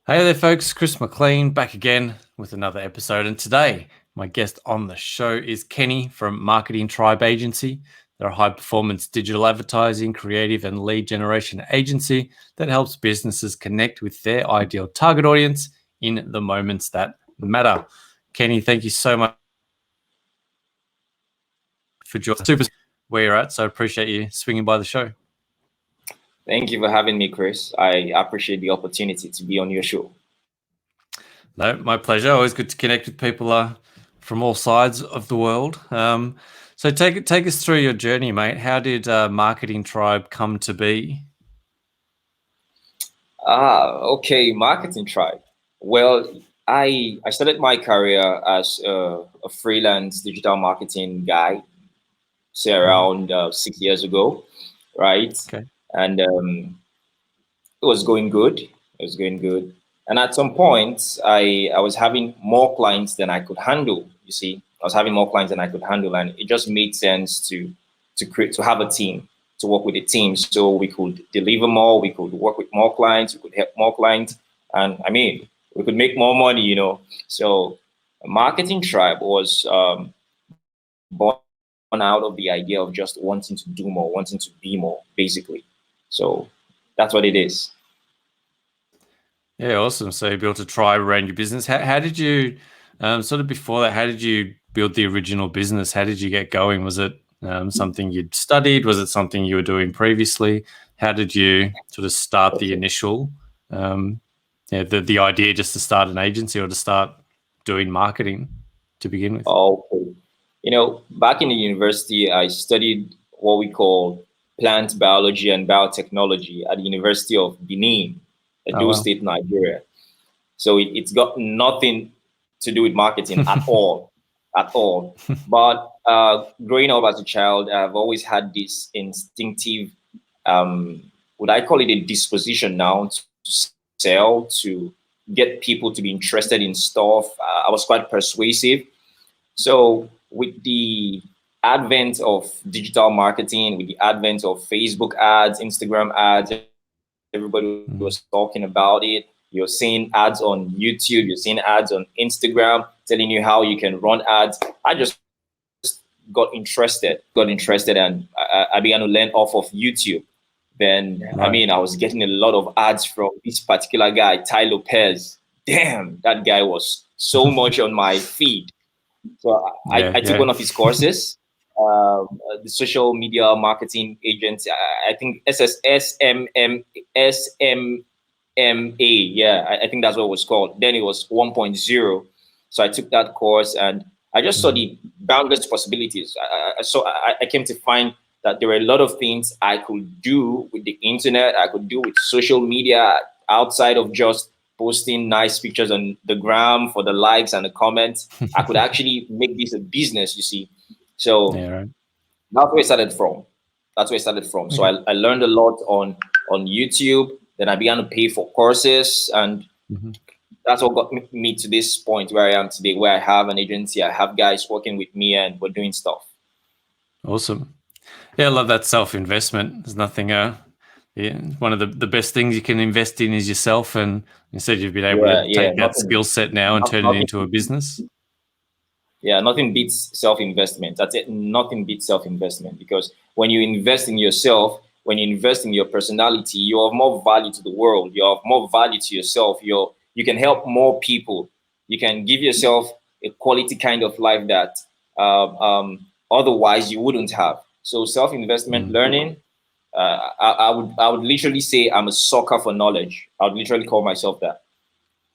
Hey there, folks. Chris McLean back again with another episode. And today, my guest on the show is Kenney from Trybe Agency. They're a high-performance digital advertising, creative, and lead generation agency that helps businesses connect with their ideal target audience in the moments that matter. Kenney, thank you so much for joining Super where you're at. So I appreciate you swinging by the show. Thank you for having me, Chris. I appreciate the opportunity to be on your show. No, my pleasure. Always good to connect with people from all sides of the world. So take us through your journey, mate. How did Marketing Trybe come to be? Okay, Marketing Trybe. Well, I started my career as a freelance digital marketing guy, say around 6 years ago, right? Okay. And it was going good. It was going good. And at some point, I was having more clients than I could handle. You see, I was having more clients than I could handle, and it just made sense to have a team, to work with a team, so we could deliver more, we could work with more clients, we could help more clients, and I mean, we could make more money, you know. So, Marketing Trybe was born out of the idea of just wanting to do more, wanting to be more, basically. So that's what it is. Yeah, awesome. So you built a tribe around your business. How did you, sort of before that, how did you build the original business? How did you get going? Was it something you'd studied? Was it something you were doing previously? How did you sort of start the initial, the idea just to start an agency or to start doing marketing to begin with? Okay. You know, back in the university, I studied what we call plant biology and biotechnology at the University of Benin, Edo State, Nigeria. So it's got nothing to do with marketing at all, at all. But growing up as a child, I've always had this instinctive, would I call it a disposition now to sell, to get people to be interested in stuff. I was quite persuasive. So with the advent of digital marketing, with the advent of Facebook ads, Instagram ads, everybody was talking about it. You're seeing ads on YouTube, you're seeing ads on Instagram telling you how you can run ads. I just got interested, and I began to learn off of YouTube. Then, I mean, I was getting a lot of ads from this particular guy, Ty Lopez. Damn, that guy was so much on my feed. So I took one of his courses, the social media marketing agency. I think SMMA. Yeah, I think that's what it was called. Then it was 1.0. So I took that course and I just saw the boundless possibilities. I came to find that there were a lot of things I could do with the internet. I could do with social media outside of just posting nice pictures on the gram for the likes and the comments. I could actually make this a business, you see. So that's where it started from. Okay. So I learned a lot on YouTube. Then I began to pay for courses, and that's what got me to this point where I am today, where I have an agency, I have guys working with me, and we're doing stuff. Awesome. Yeah, I love that self-investment. There's nothing one of the best things you can invest in is yourself, and instead you've been able to take that skill set now and turn it into a business. Yeah, nothing beats self-investment. That's it. Nothing beats self-investment, because when you invest in yourself, when you invest in your personality, you have more value to the world. You have more value to yourself. You can help more people. You can give yourself a quality kind of life that otherwise you wouldn't have. So self-investment learning, I would literally say I'm a sucker for knowledge. I would literally call myself that.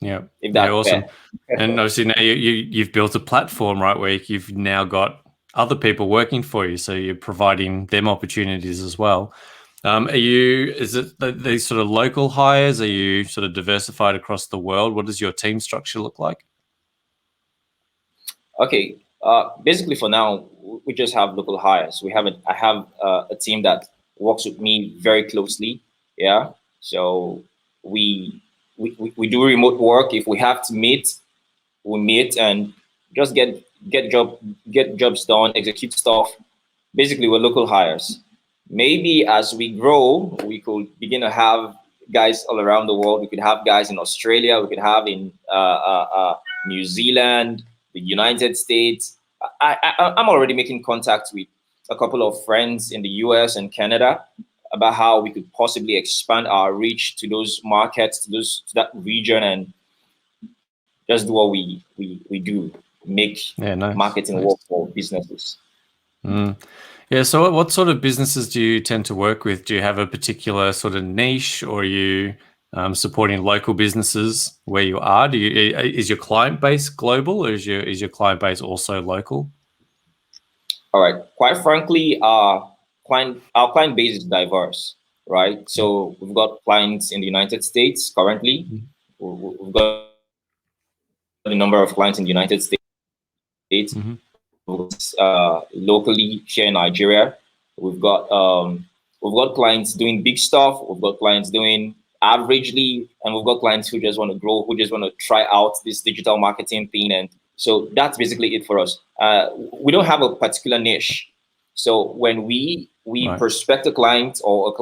Yeah, awesome. And obviously now you've built a platform, right, where you've now got other people working for you, so you're providing them opportunities as well. Is it these sort of local hires? Are you sort of diversified across the world? What does your team structure look like? Okay, basically for now, we just have local hires. I have a team that works with me very closely. Yeah, so we do remote work. If we have to meet, we meet and just get jobs done, execute stuff. Basically, we're local hires. Maybe as we grow, we could begin to have guys all around the world. We could have guys in Australia. We could have in New Zealand, the United States. I'm already making contact with a couple of friends in the US and Canada about how we could possibly expand our reach to those markets, to that region, and just do what we do, make marketing work for businesses. Yeah. So what sort of businesses do you tend to work with? Do you have a particular sort of niche, or are you supporting local businesses where you are? Is your client base global, or is your client base also local? All right. Quite frankly, our client base is diverse, right? So we've got clients in the United States currently. We've got a number of clients in the United States. Locally here in Nigeria, we've got clients doing big stuff. We've got clients doing averagely, and we've got clients who just want to grow, who just want to try out this digital marketing thing. And so that's basically it for us. We don't have a particular niche. So when we prospect a client, or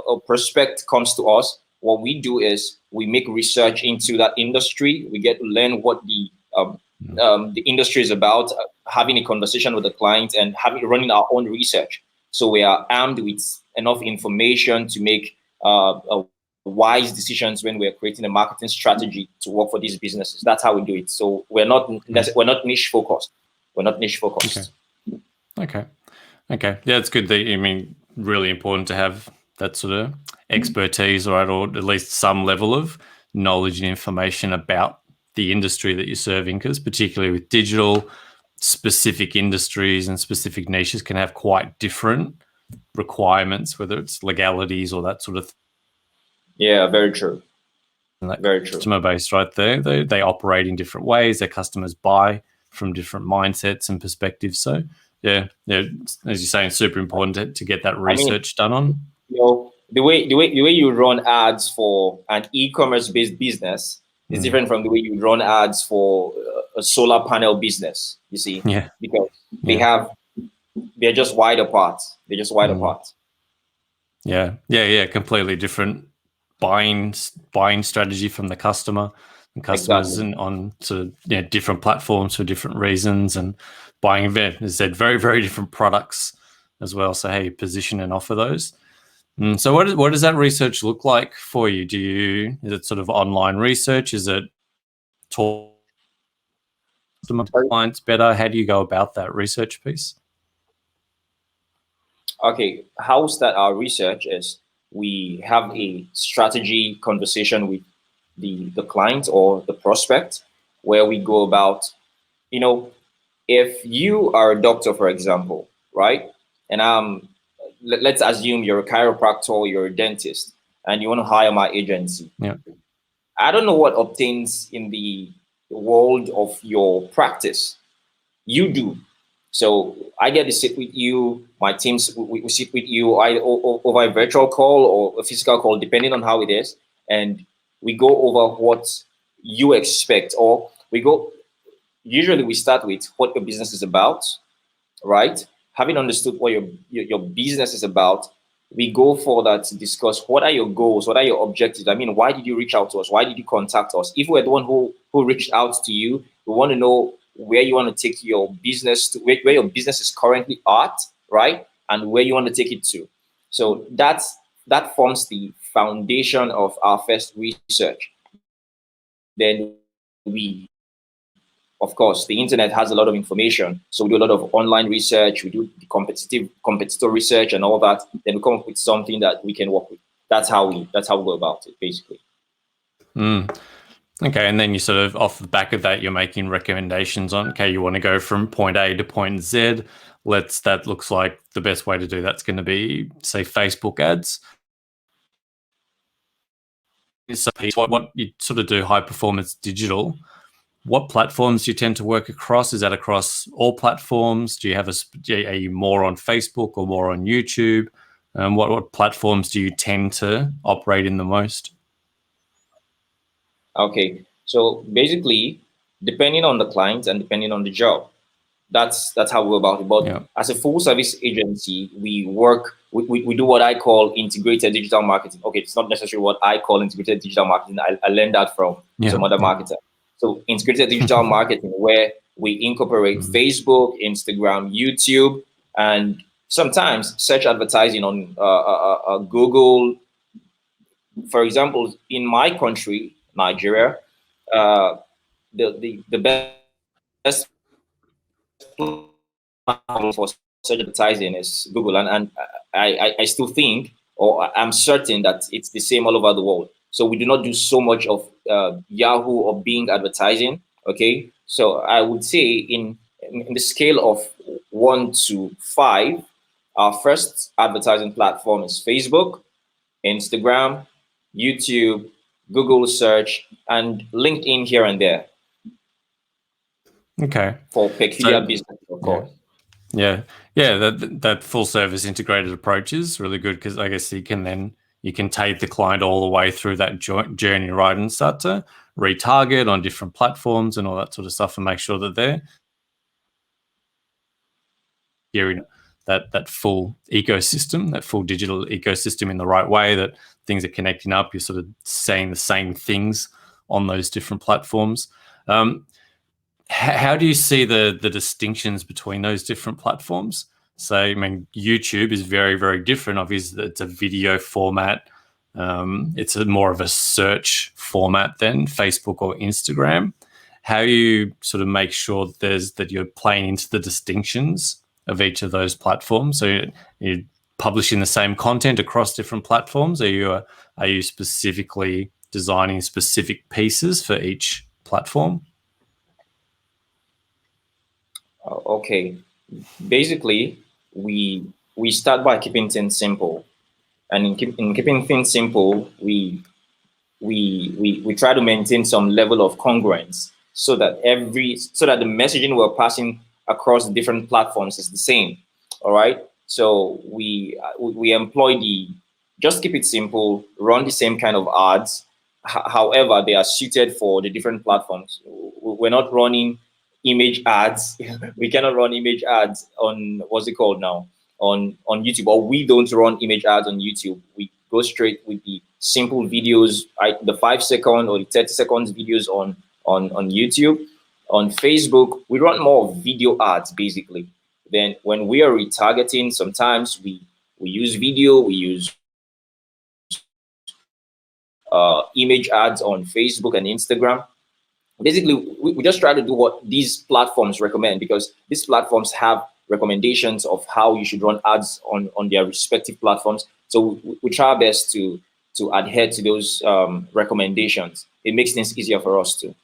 a prospect comes to us, what we do is we make research into that industry. We get to learn what the industry is about, having a conversation with the client, and running our own research. So we are armed with enough information to make wise decisions when we're creating a marketing strategy to work for these businesses. That's how we do it. So we're not niche focused. We're not niche focused. Okay. Yeah, it's good that really important to have that sort of expertise, right, or at least some level of knowledge and information about the industry that you're serving, because particularly with digital, specific industries and specific niches can have quite different requirements, whether it's legalities or that sort of thing. Yeah, very true. Very true. Customer base, right there, they operate in different ways. Their customers buy from different mindsets and perspectives. So yeah, as you're saying, super important to get that research done on. The way you run ads for an e-commerce based business is different from the way you run ads for a solar panel business. You see, because they're just wide apart. They're just wide apart. Yeah. Completely different buying strategy from the customer and customers, and on to different platforms for different reasons, and buying event, as I said, very, very different products as well. So how you position and offer those. So what does that research look like for you? Is it sort of online research? Is it talk to clients better? How do you go about that research piece? Okay, how we start our research is we have a strategy conversation with the client or the prospect, where we go about, if you are a doctor, for example, right? And let's assume you're a chiropractor, you're a dentist, and you want to hire my agency. Yeah. I don't know what obtains in the world of your practice. You do. So I get to sit with you, my teams, we sit with you over a virtual call or a physical call, depending on how it is. And we go over what you expect, or usually we start with what your business is about, right? Having understood what your business is about, we go further to discuss what are your goals, what are your objectives. Why did you reach out to us? Why did you contact us? If we're the one who reached out to you, we want to know where you want to take your business to, where your business is currently at, right? And where you want to take it to. So that forms the foundation of our first research. Then of course, the internet has a lot of information. So we do a lot of online research, we do the competitor research and all that. Then we come up with something that we can work with. That's how we go about it, basically. Okay, and then you sort of, off the back of that, you're making recommendations on, okay, you want to go from point A to point Z. That looks like the best way to do that's going to be, say, Facebook ads. So what you sort of do, high performance digital. What platforms do you tend to work across? Is that across all platforms? Do you have are you more on Facebook or more on YouTube? What platforms do you tend to operate in the most? Okay, so basically, depending on the client and depending on the job, That's how we go about it. But as a full service agency, we work. We do what I call integrated digital marketing. Okay, it's not necessarily what I call integrated digital marketing. I learned that from some other marketer. So integrated digital marketing, where we incorporate Facebook, Instagram, YouTube, and sometimes search advertising on Google. For example, in my country, Nigeria, the best platform for search advertising is Google, and I still think, or I'm certain that it's the same all over the world. So we do not do so much of Yahoo or Bing advertising. Okay, so I would say in the scale of 1 to 5, our first advertising platform is Facebook, Instagram, YouTube, Google search, and LinkedIn here and there. Okay. For peculiar business, of course. Yeah. That full service integrated approach is really good, because I guess you can take the client all the way through that journey, right, and start to retarget on different platforms and all that sort of stuff, and make sure that they're hearing that full ecosystem, that full digital ecosystem in the right way, that things are connecting up. You're sort of saying the same things on those different platforms. How do you see the distinctions between those different platforms? So, I mean, YouTube is very, very different. Obviously, it's a video format. It's more of a search format than Facebook or Instagram. How you sort of make sure that you're playing into the distinctions of each of those platforms? So you're publishing the same content across different platforms? Are you specifically designing specific pieces for each platform? Okay, basically, we start by keeping things simple, and in keeping things simple, we try to maintain some level of congruence, so that the messaging we're passing across the different platforms is the same. All right, so we employ just keep it simple, run the same kind of ads. However, they are suited for the different platforms. We're not running image ads. We cannot run image ads on what's it called now, on YouTube, or we don't run image ads on YouTube. We go straight with the simple videos, the 5-second or the 30-second videos on YouTube. On Facebook, we run more of video ads basically. Then when we are retargeting, sometimes we use video, we use image ads on Facebook and Instagram. Basically, we just try to do what these platforms recommend, because these platforms have recommendations of how you should run ads on their respective platforms. So we try our best to adhere to those recommendations. It makes things easier for us too.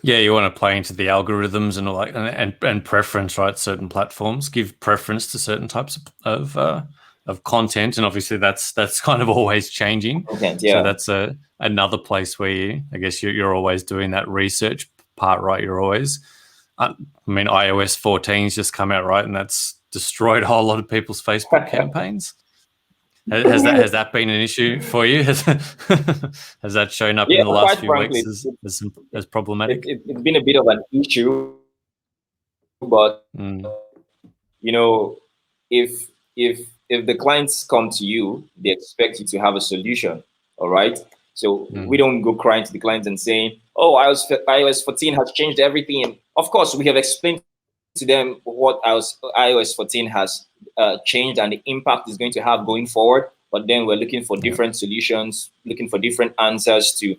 Yeah, you want to play into the algorithms and all that, and preference, right? Certain platforms give preference to certain types of content, and obviously that's kind of always changing. Content, yeah. So that's another place where I guess you're always doing that research part, right? You're always, I mean, iOS 14's just come out, right, and that's destroyed a whole lot of people's Facebook campaigns. Has that been an issue for you? Has that shown up in the last few weeks as problematic? It's been a bit of an issue, but you know, if the clients come to you, they expect you to have a solution. All right. So we don't go crying to the clients and saying, "Oh, iOS 14 has changed everything." And of course, we have explained to them what iOS 14 has changed and the impact is going to have going forward. But then we're looking for different solutions, looking for different answers to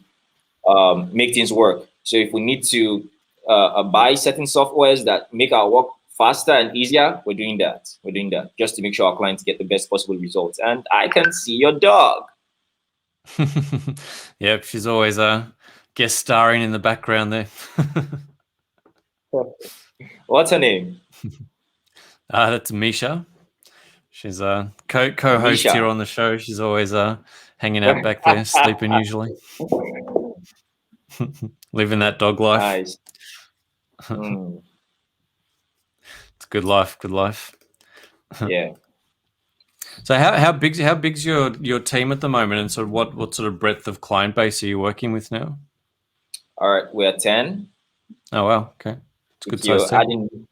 make things work. So if we need to buy certain softwares that make our work faster and easier, we're doing that. We're doing that just to make sure our clients get the best possible results. And I can see your dog. Yep, she's always guest starring in the background there. What's her name? That's Misha. She's a co-host here on the show. She's always hanging out back there, sleeping usually. Living that dog life. Nice. It's good life, good life. Yeah. So how big's your team at the moment, and sort of what sort of breadth of client base are you working with now? All right, we're 10. Oh wow, okay, it's a good If size you're team.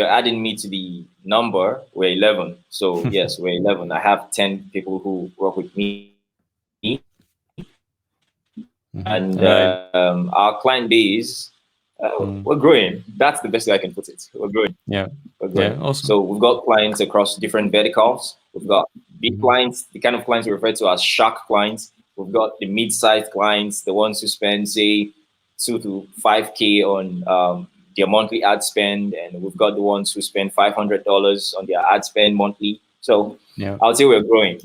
adding me to the number, we're 11. So yes, we're 11. I have 10 people who work with me, and And our client base, we're growing. That's the best way I can put it. We're growing. yeah, We're yeah, growing. awesome. So we've got clients across different verticals. We've got big clients, the kind of clients we refer to as shark clients. We've got the mid-sized clients, the ones who spend say 2 to 5K on their monthly ad spend, and we've got the ones who spend $500 on their ad spend monthly. So Yeah, I would say we're growing.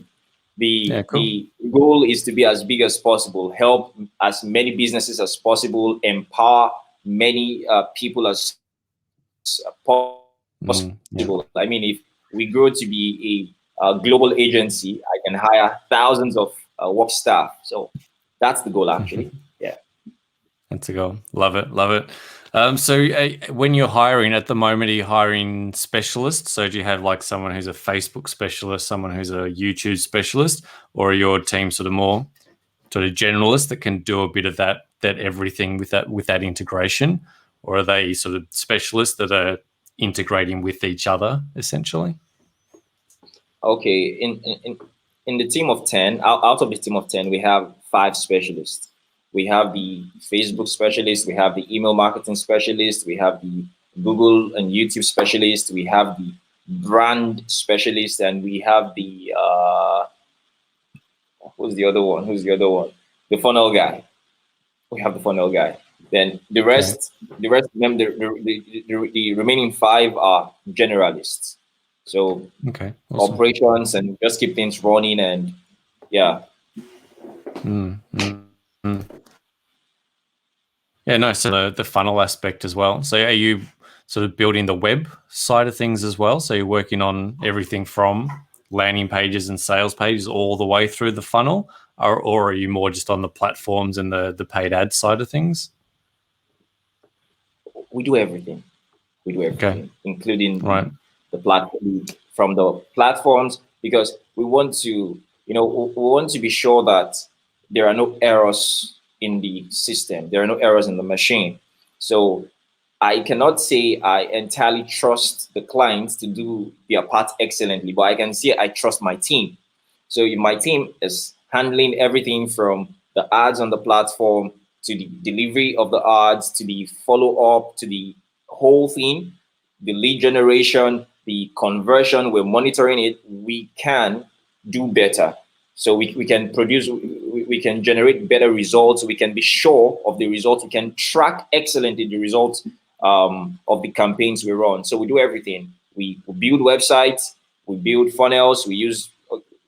The yeah, cool. the goal is to be as big as possible, help as many businesses as possible, empower many people as possible. Yeah. I mean, if we grow to be a global agency, I can hire thousands of work staff. So that's the goal, actually. Yeah. That's a goal. Love it. Love it. So when you're hiring at the moment, are you hiring specialists? So do you have like someone who's a Facebook specialist, someone who's a YouTube specialist, or are your team sort of more sort of generalists that can do a bit of that everything with that integration, or are they sort of specialists that are integrating with each other essentially? Okay. In the team of 10, out of the team of 10, we have 5 specialists. We have the Facebook specialist, we have the email marketing specialist, we have the Google and YouTube specialist, we have the brand specialist, and we have the who's the other one? Who's the other one? The funnel guy. We have the funnel guy. Then the Okay. rest, the remaining 5 are generalists. So Okay. Awesome. operations and just keep things running, and yeah. Yeah, no, so the funnel aspect as well. So are you sort of building the web side of things as well? So you're working on everything from landing pages and sales pages all the way through the funnel, or are you more just on the platforms and the paid ad side of things? We do everything. We do Okay, everything, including right. the platform, from the platforms, because we want to, we want to be sure that there are no errors in the system. There are no errors in the machine. So I cannot say I entirely trust the clients to do their part excellently, but I can say I trust my team. So if my team is handling everything from the ads on the platform to the delivery of the ads to the follow up to the whole thing, the lead generation, the conversion, we're monitoring it, we can do better. So we can produce, we can generate better results. We can be sure of the results. We can track excellently the results of the campaigns we run. So we do everything. We build websites, we build funnels, we use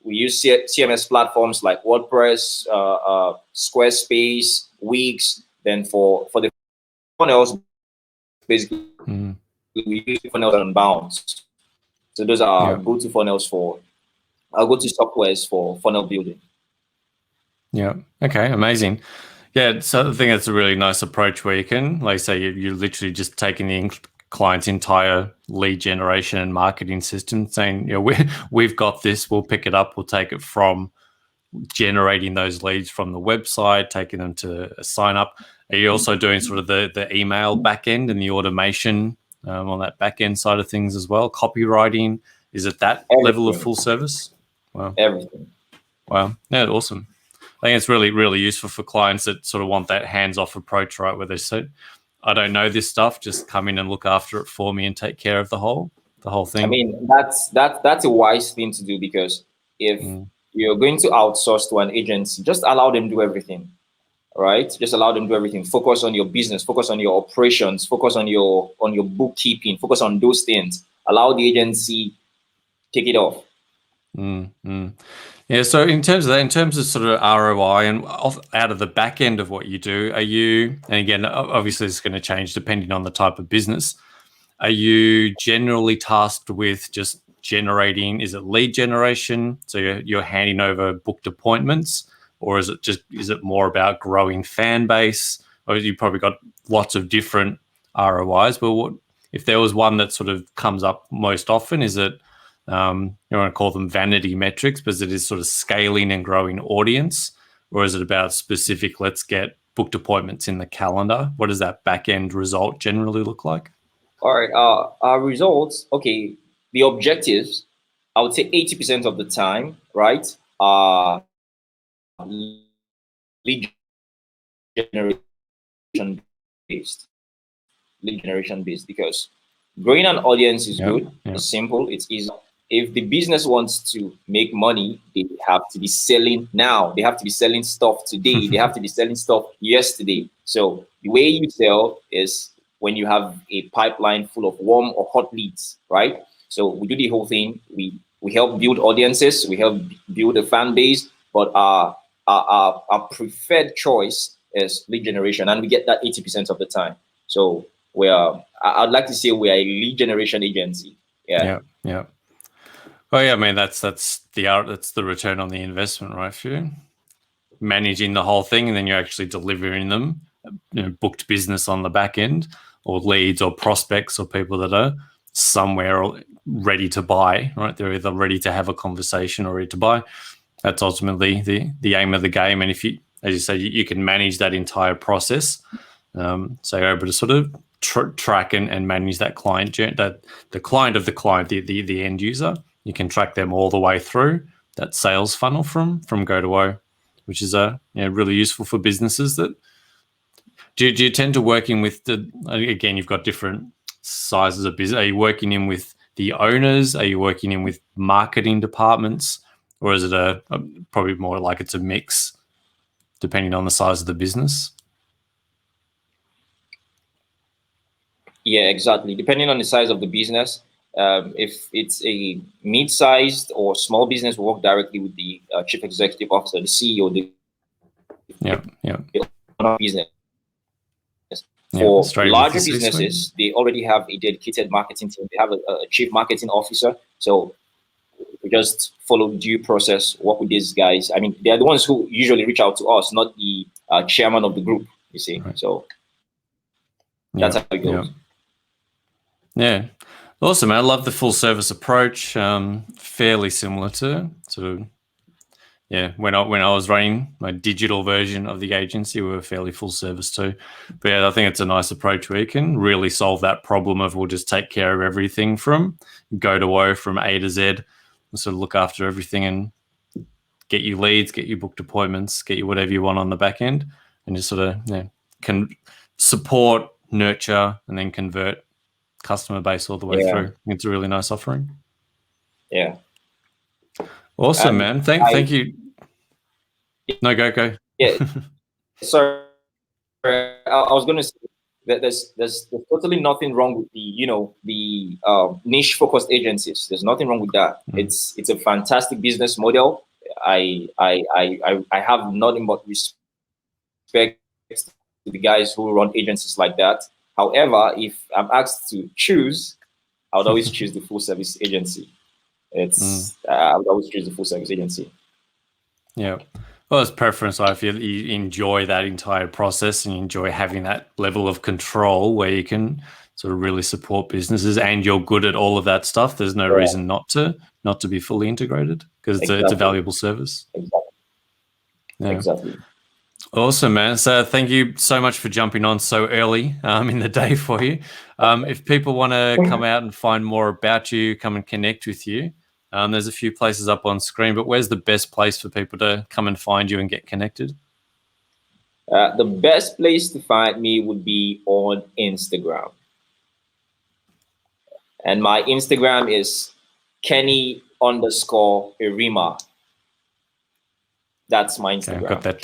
CMS platforms like WordPress, Squarespace, Wix. Then for the funnels, basically we use funnels and bounds. So those are Yeah. go-to funnels for our go-to softwares for funnel building. Yeah. Okay. Amazing. Yeah. So I think that's a really nice approach where you can, like, say, you're literally just taking the client's entire lead generation and marketing system, saying, we've got this. We'll pick it up. We'll take it from generating those leads from the website, taking them to a sign up. Are you also doing sort of the email backend and the automation on that backend side of things as well? Copywriting, is it that level of Everything, full service? Wow. everything. Wow. Yeah, awesome. I think it's really, really useful for clients that sort of want that hands-off approach, right? Where they say, I don't know this stuff, just come in and look after it for me and take care of the whole I thing. mean, that's a wise thing to do, because if you're going to outsource to an agency, just allow them do everything, right? Just allow them do everything. Focus on your business, focus on your operations, focus on your bookkeeping, focus on those things. Allow the agency take it off. Yeah, so in terms of that, in terms of sort of ROI and out of the back end of what you do, are you, and again, obviously it's going to change depending on the type of business, are you generally tasked with just generating, is it lead generation? So you're handing over booked appointments, or is it more about growing fan base? Or you've probably got lots of different ROIs, but if there was one that sort of comes up most often, is it, you want to call them vanity metrics, but it is sort of scaling and growing audience, or is it about specific, let's get booked appointments in the calendar. What does that back end result generally look like? All right. Our results. Okay. The objectives, I would say 80% of the time, right, are lead generation based. Lead generation based, because growing an audience is good. It's simple. It's easy. If the business wants to make money, they have to be selling now. They have to be selling stuff today. They have to be selling stuff yesterday. So the way you sell is when you have a pipeline full of warm or hot leads, right? So we do the whole thing. We help build audiences. We help build a fan base. But our preferred choice is lead generation, and we get that 80% of the time. So I'd like to say we are a lead generation agency. Yeah. Oh yeah, I mean that's the return on the investment, right? For you managing the whole thing, and then you're actually delivering them, booked business on the back end, or leads, or prospects, or people that are somewhere ready to buy. Right, they're either ready to have a conversation or ready to buy. That's ultimately the aim of the game. And if you, as you say, you can manage that entire process, so you're able to sort of track and manage that client journey, that the client of the client, the end user. You can track them all the way through that sales funnel from go to O, which is really useful for businesses. That do you tend to working with again, you've got different sizes of business. Are you working in with the owners? Are you working in with marketing departments, or is it probably more like it's a mix, depending on the size of the business? Yeah, exactly. Depending on the size of the business. If it's a mid-sized or small business, we work directly with the chief executive officer, the CEO, the business. For larger businesses, they already have a dedicated marketing team. They have a chief marketing officer. So we just follow due process, work with these guys. I mean, they're the ones who usually reach out to us, not the chairman of the group, you see. Right. So that's how it goes. Yeah. Awesome. I love the full service approach. Fairly similar to sort of, when I was running my digital version of the agency, we were fairly full service too. But I think it's a nice approach where you can really solve that problem of we'll just take care of everything from go to O, from A to Z, and sort of look after everything and get you leads, get you booked appointments, get you whatever you want on the back end, and just sort of can support, nurture, and then convert customer base all the way through. It's a really nice offering. Yeah. Awesome, man. Thank you. No, go. Yeah. Sorry, I was going to say that there's totally nothing wrong with the niche focused agencies. There's nothing wrong with that. It's a fantastic business model. I have nothing but respect to the guys who run agencies like that. However, if I'm asked to choose, I would always choose the full service agency. I would always choose the full service agency. Yeah. Well, it's preference. If you enjoy that entire process and you enjoy having that level of control where you can sort of really support businesses and you're good at all of that stuff, there's no reason not to be fully integrated, because it's a valuable service. Exactly. Awesome, man. So thank you so much for jumping on so early in the day for you. If people want to come out and find more about you, come and connect with you, there's a few places up on screen, but where's the best place for people to come and find you and get connected? The best place to find me would be on Instagram. And my Instagram is Kenney_Erima. That's my Instagram. Okay, I've got that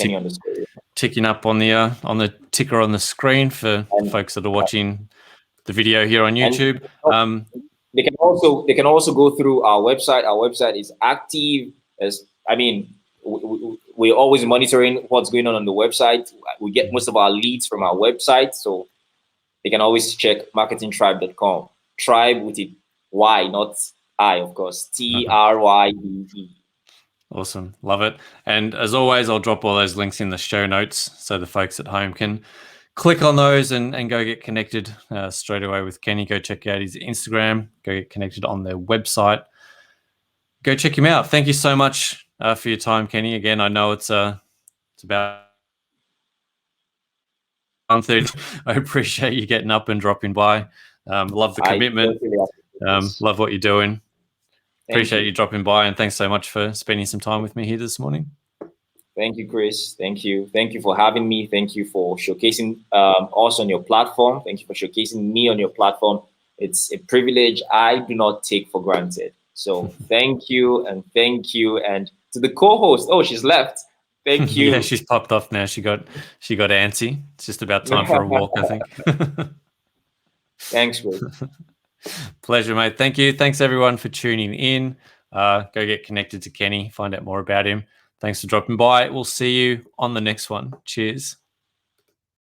ticking up on the ticker on the screen for folks that are watching the video here on YouTube. They can also go through our website. Our website is active. We're always monitoring what's going on the website. We get most of our leads from our website, so they can always check marketingtrybe.com. Trybe with a Y, not I, of course. TRYBE. Awesome. Love it. And as always, I'll drop all those links in the show notes so the folks at home can click on those and go get connected straight away with Kenney. Go check out his Instagram. Go get connected on their website. Go check him out. Thank you so much for your time, Kenney. Again, I know it's about I appreciate you getting up and dropping by. Love the commitment. Love what you're doing. Appreciate you dropping by, and thanks so much for spending some time with me here this morning. Thank you, Chris. Thank you. Thank you for having me. Thank you for showcasing us on your platform. Thank you for showcasing me on your platform. It's a privilege I do not take for granted. So thank you, and thank you. And to the co-host, oh, she's left. Thank you. Yeah, she's popped off now. She got antsy. It's just about time for a walk, I think. Thanks, Chris. Pleasure, mate. Thank you. Thanks, everyone, for tuning in. Go get connected to Kenney, find out more about him. Thanks for dropping by. We'll see you on the next one. Cheers.